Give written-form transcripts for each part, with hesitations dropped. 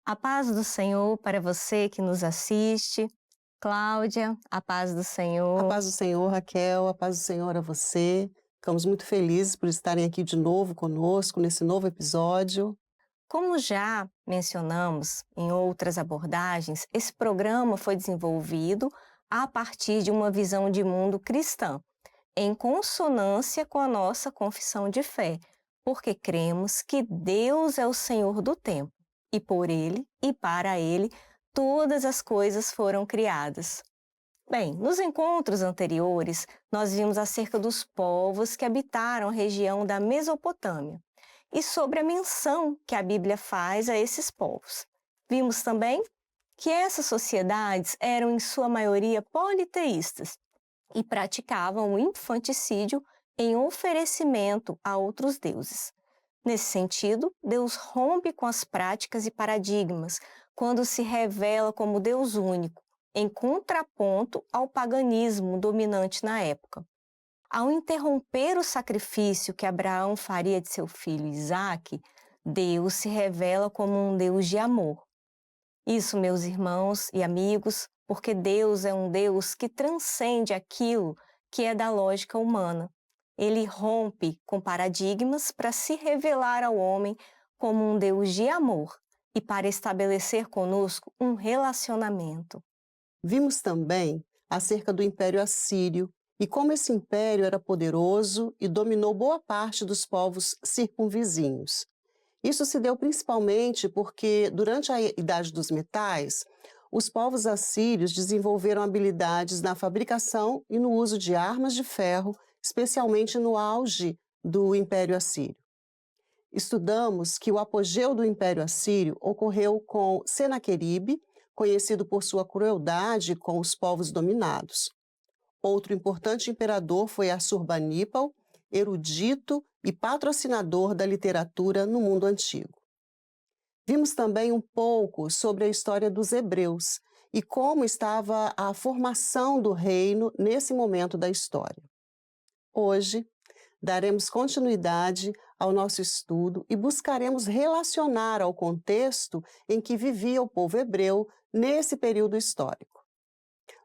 A paz do Senhor para você que nos assiste. Cláudia, a paz do A Senhor. paz do Senhor, Raquel, a paz do Senhor a você. Ficamos muito felizes por estarem aqui de novo conosco nesse novo episódio. Como já mencionamos em outras abordagens, esse programa foi desenvolvido a partir de uma visão de mundo cristã, em consonância com a nossa confissão de fé, porque cremos que Deus é o Senhor do tempo, e por Ele e para Ele todas as coisas foram criadas. Bem, nos encontros anteriores, nós vimos acerca dos povos que habitaram a região da Mesopotâmia e sobre a menção que a Bíblia faz a esses povos. Vimos também que essas sociedades eram, em sua maioria, politeístas e praticavam o infanticídio em oferecimento a outros deuses. Nesse sentido, Deus rompe com as práticas e paradigmas quando se revela como Deus único, em contraponto ao paganismo dominante na época. Ao interromper o sacrifício que Abraão faria de seu filho Isaque, Deus se revela como um Deus de amor. Isso, meus irmãos e amigos, porque Deus é um Deus que transcende aquilo que é da lógica humana. Ele rompe com paradigmas para se revelar ao homem como um Deus de amor e para estabelecer conosco um relacionamento. Vimos também acerca do Império Assírio e como esse império era poderoso e dominou boa parte dos povos circunvizinhos. Isso se deu principalmente porque, durante a Idade dos Metais, os povos assírios desenvolveram habilidades na fabricação e no uso de armas de ferro, especialmente no auge do Império Assírio. Estudamos que o apogeu do Império Assírio ocorreu com Senaqueribe, conhecido por sua crueldade com os povos dominados. Outro importante imperador foi Assurbanípal, erudito e patrocinador da literatura no mundo antigo. Vimos também um pouco sobre a história dos hebreus e como estava a formação do reino nesse momento da história. Hoje, daremos continuidade ao nosso estudo e buscaremos relacionar ao contexto em que vivia o povo hebreu nesse período histórico.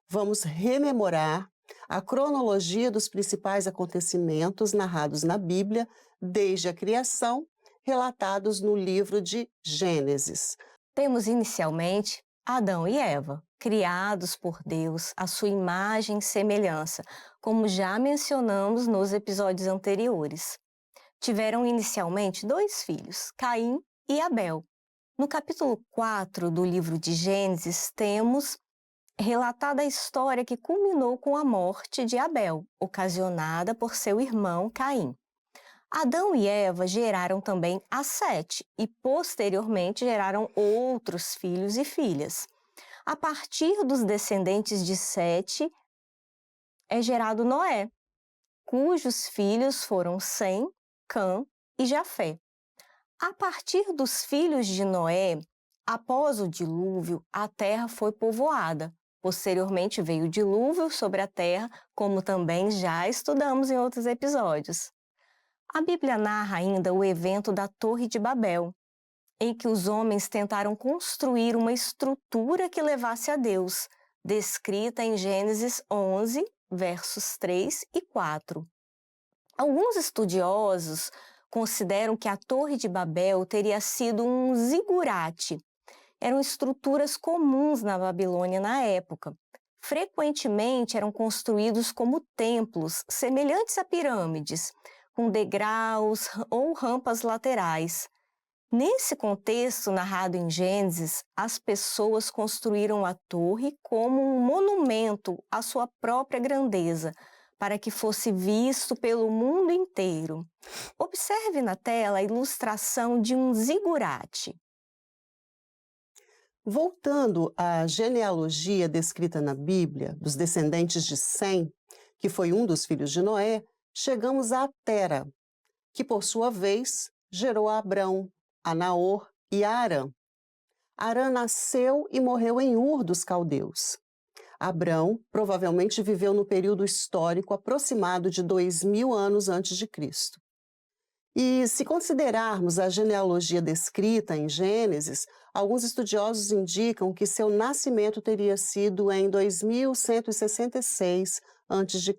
Vamos rememorar a cronologia dos principais acontecimentos narrados na Bíblia, desde a criação, relatados no livro de Gênesis. Temos inicialmente Adão e Eva, criados por Deus à sua imagem e semelhança, como já mencionamos nos episódios anteriores. Tiveram inicialmente 2 filhos, Caim e Abel. No capítulo 4 do livro de Gênesis, temos relatada a história que culminou com a morte de Abel, ocasionada por seu irmão Caim. Adão e Eva geraram também a Sete e, posteriormente, geraram outros filhos e filhas. A partir dos descendentes de Sete é gerado Noé, cujos filhos foram Sem, Cã e Jafé. A partir dos filhos de Noé, após o dilúvio, a terra foi povoada. Posteriormente veio o dilúvio sobre a terra, como também já estudamos em outros episódios. A Bíblia narra ainda o evento da Torre de Babel, em que os homens tentaram construir uma estrutura que levasse a Deus, descrita em Gênesis 11, versos 3 e 4. Alguns estudiosos consideram que a Torre de Babel teria sido um zigurate. Eram estruturas comuns na Babilônia na época. Frequentemente eram construídos como templos, semelhantes a pirâmides, com degraus ou rampas laterais. Nesse contexto narrado em Gênesis, as pessoas construíram a torre como um monumento à sua própria grandeza, para que fosse visto pelo mundo inteiro. Observe na tela a ilustração de um zigurate. Voltando à genealogia descrita na Bíblia, dos descendentes de Sem, que foi um dos filhos de Noé, chegamos a Tera, que por sua vez gerou a Abrão, a Naor e a Arã. Arã nasceu e morreu em Ur dos Caldeus. Abrão provavelmente viveu no período histórico aproximado de 2000 anos antes de Cristo. E se considerarmos a genealogia descrita em Gênesis, alguns estudiosos indicam que seu nascimento teria sido em 2166 a.C.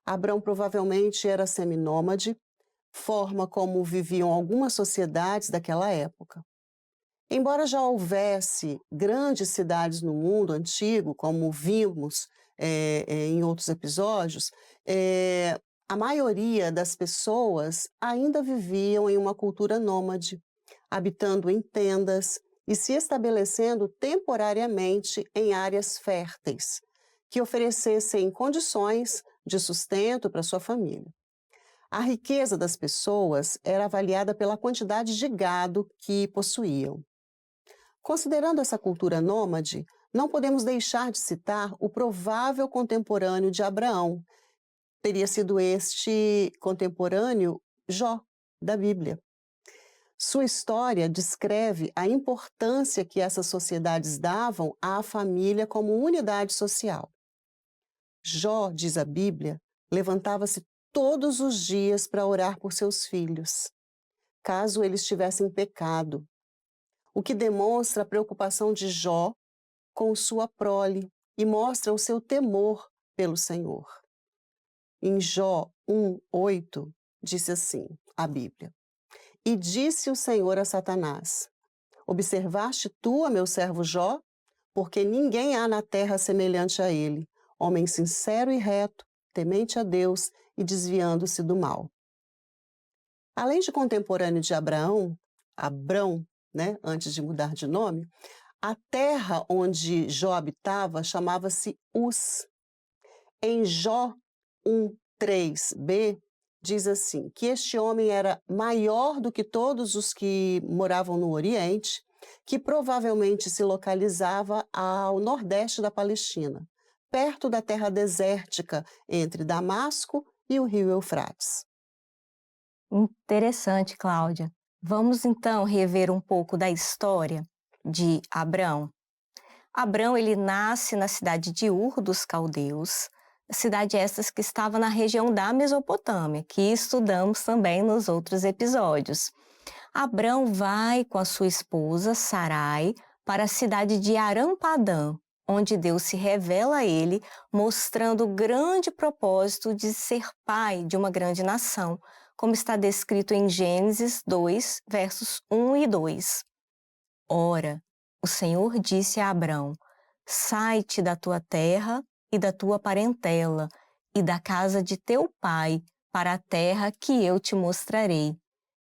Abrão provavelmente era seminômade, forma como viviam algumas sociedades daquela época. Embora já houvesse grandes cidades no mundo antigo, como vimos em outros episódios, a maioria das pessoas ainda viviam em uma cultura nômade, habitando em tendas e se estabelecendo temporariamente em áreas férteis, que oferecessem condições de sustento para sua família. A riqueza das pessoas era avaliada pela quantidade de gado que possuíam. Considerando essa cultura nômade, não podemos deixar de citar o provável contemporâneo de Abraão. Teria sido este contemporâneo Jó, da Bíblia. Sua história descreve a importância que essas sociedades davam à família como unidade social. Jó, diz a Bíblia, levantava-se todos os dias para orar por seus filhos, caso eles tivessem pecado, o que demonstra a preocupação de Jó com sua prole e mostra o seu temor pelo Senhor. Em Jó 1:8, disse assim, a Bíblia: E disse o Senhor a Satanás: Observaste tu a meu servo Jó? Porque ninguém há na terra semelhante a ele, homem sincero e reto, temente a Deus e desviando-se do mal. Além de contemporâneo de Abrão, antes de mudar de nome, a terra onde Jó habitava chamava-se Uz. Em Jó 1:3b, diz assim, que este homem era maior do que todos os que moravam no Oriente, que provavelmente se localizava ao nordeste da Palestina, perto da terra desértica entre Damasco e o rio Eufrates. Interessante, Cláudia. Vamos então rever um pouco da história de Abrão. Abrão, ele nasce na cidade de Ur dos Caldeus, cidade essas que estava na região da Mesopotâmia, que estudamos também nos outros episódios. Abrão vai com a sua esposa, Sarai, para a cidade de Aram-Padã, onde Deus se revela a ele, mostrando o grande propósito de ser pai de uma grande nação, como está descrito em Gênesis 2, versos 1 e 2. Ora, o Senhor disse a Abrão: Sai-te da tua terra e da tua parentela e da casa de teu pai para a terra que eu te mostrarei.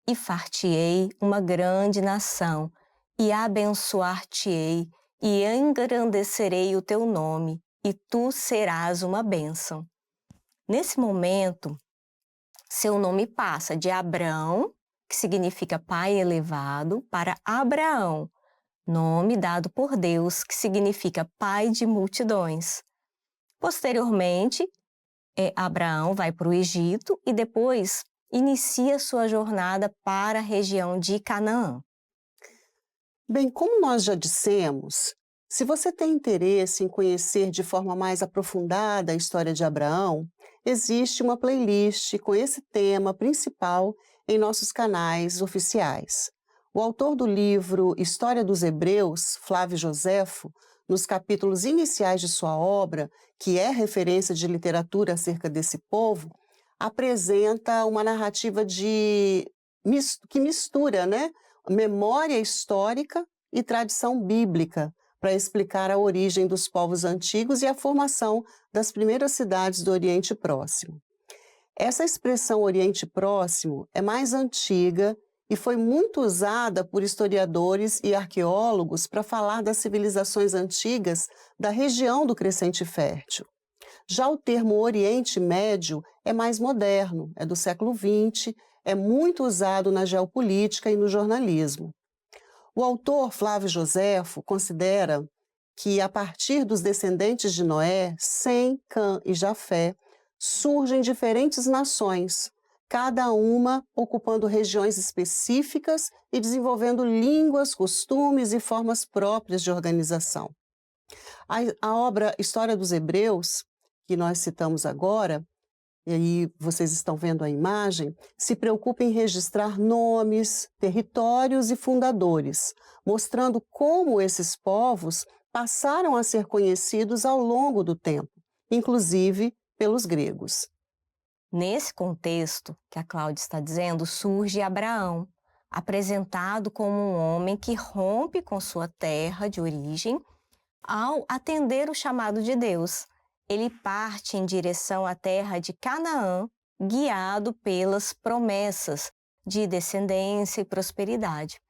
E far-te-ei uma grande nação, e abençoar-te-ei, e engrandecerei o teu nome, e tu serás uma bênção. Nesse momento, seu nome passa de Abrão, que significa pai elevado, para Abraão, nome dado por Deus, que significa pai de multidões. Posteriormente, Abraão vai para o Egito e depois inicia sua jornada para a região de Canaã. Bem, como nós já dissemos, se você tem interesse em conhecer de forma mais aprofundada a história de Abraão, existe uma playlist com esse tema principal em nossos canais oficiais. O autor do livro História dos Hebreus, Flávio Joséfo, nos capítulos iniciais de sua obra, que é referência de literatura acerca desse povo, apresenta uma narrativa que mistura, memória histórica e tradição bíblica para explicar a origem dos povos antigos e a formação das primeiras cidades do Oriente Próximo. Essa expressão Oriente Próximo é mais antiga e foi muito usada por historiadores e arqueólogos para falar das civilizações antigas da região do Crescente Fértil. Já o termo Oriente Médio é mais moderno, é do século XX, é muito usado na geopolítica e no jornalismo. O autor Flávio Joséfo considera que, a partir dos descendentes de Noé, Sem, Cã e Jafé, surgem diferentes nações, cada uma ocupando regiões específicas e desenvolvendo línguas, costumes e formas próprias de organização. A obra História dos Hebreus, que nós citamos agora, e aí vocês estão vendo a imagem, se preocupa em registrar nomes, territórios e fundadores, mostrando como esses povos passaram a ser conhecidos ao longo do tempo, inclusive pelos gregos. Nesse contexto que a Cláudia está dizendo, surge Abraão, apresentado como um homem que rompe com sua terra de origem ao atender o chamado de Deus. Ele parte em direção à terra de Canaã, guiado pelas promessas de descendência e prosperidade.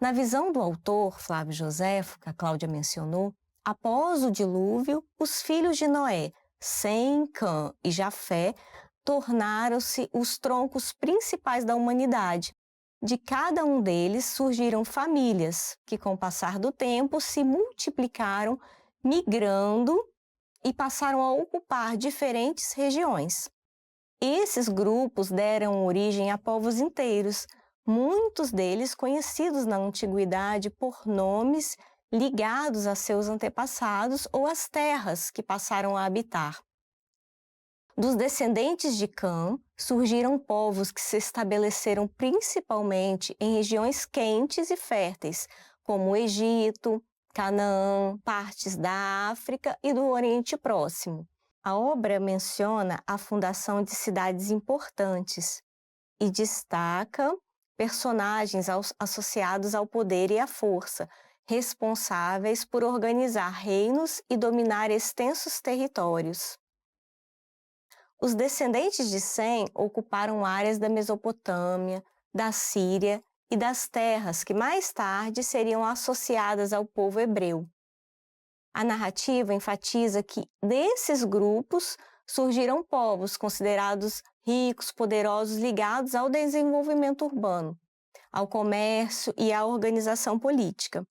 Na visão do autor, Flávio Joséfo, que a Cláudia mencionou, após o dilúvio, os filhos de Noé, Sem, Cã e Jafé, tornaram-se os troncos principais da humanidade. De cada um deles surgiram famílias que, com o passar do tempo, se multiplicaram, migrando e passaram a ocupar diferentes regiões. Esses grupos deram origem a povos inteiros, muitos deles conhecidos na antiguidade por nomes ligados a seus antepassados ou às terras que passaram a habitar. Dos descendentes de Cã, surgiram povos que se estabeleceram principalmente em regiões quentes e férteis, como o Egito, Canaã, partes da África e do Oriente Próximo. A obra menciona a fundação de cidades importantes e destaca personagens associados ao poder e à força, responsáveis por organizar reinos e dominar extensos territórios. Os descendentes de Sem ocuparam áreas da Mesopotâmia, da Síria e das terras que mais tarde seriam associadas ao povo hebreu. A narrativa enfatiza que desses grupos surgiram povos considerados ricos, poderosos, ligados ao desenvolvimento urbano, ao comércio e à organização política.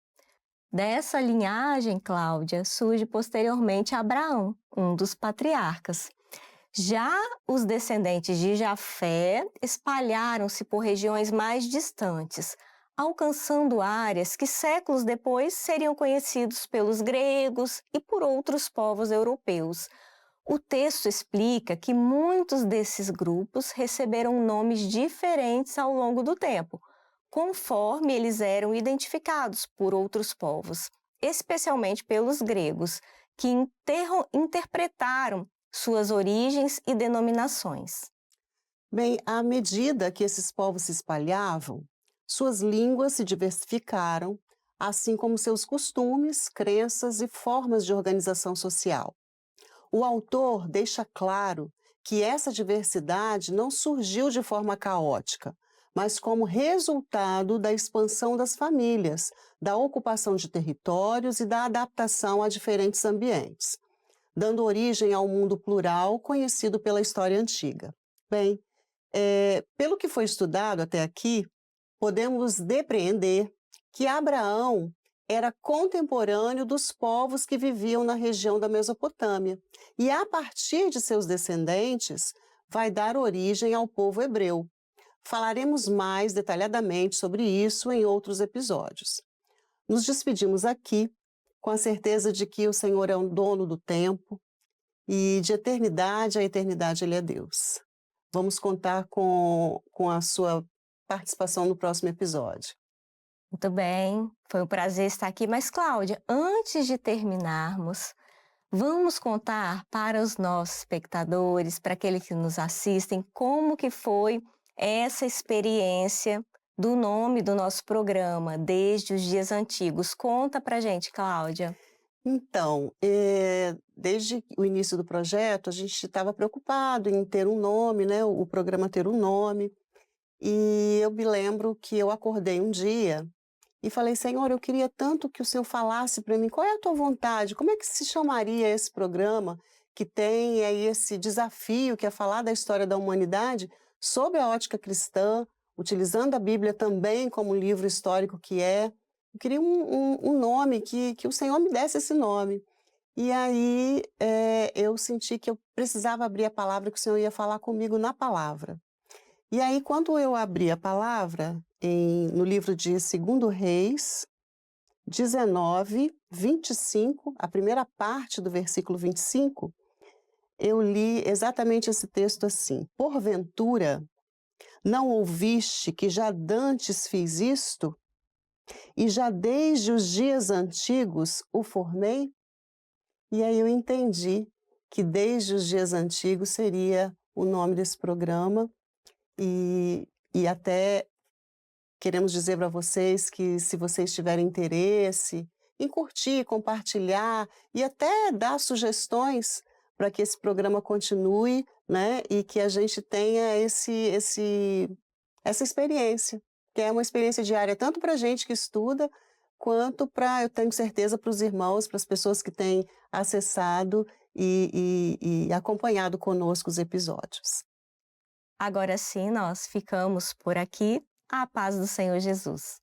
Dessa linhagem, Cláudia, surge posteriormente Abraão, um dos patriarcas. Já os descendentes de Jafé espalharam-se por regiões mais distantes, alcançando áreas que séculos depois seriam conhecidos pelos gregos e por outros povos europeus. O texto explica que muitos desses grupos receberam nomes diferentes ao longo do tempo, conforme eles eram identificados por outros povos, especialmente pelos gregos, que interpretaram suas origens e denominações. Bem, à medida que esses povos se espalhavam, suas línguas se diversificaram, assim como seus costumes, crenças e formas de organização social. O autor deixa claro que essa diversidade não surgiu de forma caótica, mas como resultado da expansão das famílias, da ocupação de territórios e da adaptação a diferentes ambientes, dando origem ao mundo plural conhecido pela história antiga. Bem, pelo que foi estudado até aqui, podemos depreender que Abraão era contemporâneo dos povos que viviam na região da Mesopotâmia e, a partir de seus descendentes, vai dar origem ao povo hebreu. Falaremos mais detalhadamente sobre isso em outros episódios. Nos despedimos aqui com a certeza de que o Senhor é o dono do tempo e de eternidade a eternidade Ele é Deus. Vamos contar com a sua participação no próximo episódio. Muito bem, foi um prazer estar aqui. Mas, Cláudia, antes de terminarmos, vamos contar para os nossos espectadores, para aqueles que nos assistem, como que foi essa experiência do nome do nosso programa, Desde os Dias Antigos. Conta pra gente, Cláudia. Então, desde o início do projeto, a gente estava preocupado em ter um nome, né, o programa ter um nome. E eu me lembro que eu acordei um dia e falei, Senhor, eu queria tanto que o Senhor falasse para mim qual é a tua vontade, como é que se chamaria esse programa que tem aí esse desafio que é falar da história da humanidade sob a ótica cristã, utilizando a Bíblia também como livro histórico que é. Eu queria um nome, que o Senhor me desse esse nome. E aí eu senti que eu precisava abrir a palavra, que o Senhor ia falar comigo na palavra. E aí, quando eu abri a palavra no livro de 2 Reis 19, 25, a primeira parte do versículo 25, eu li exatamente esse texto assim: Porventura, não ouviste que já dantes fiz isto, e já desde os dias antigos o formei? E aí eu entendi que desde os dias antigos seria o nome desse programa, e até queremos dizer para vocês que, se vocês tiverem interesse em curtir, compartilhar e até dar sugestões para que esse programa continue, né, e que a gente tenha essa experiência, que é uma experiência diária tanto para a gente que estuda, quanto para, eu tenho certeza, para os irmãos, para as pessoas que têm acessado e acompanhado conosco os episódios. Agora sim, nós ficamos por aqui. A paz do Senhor Jesus.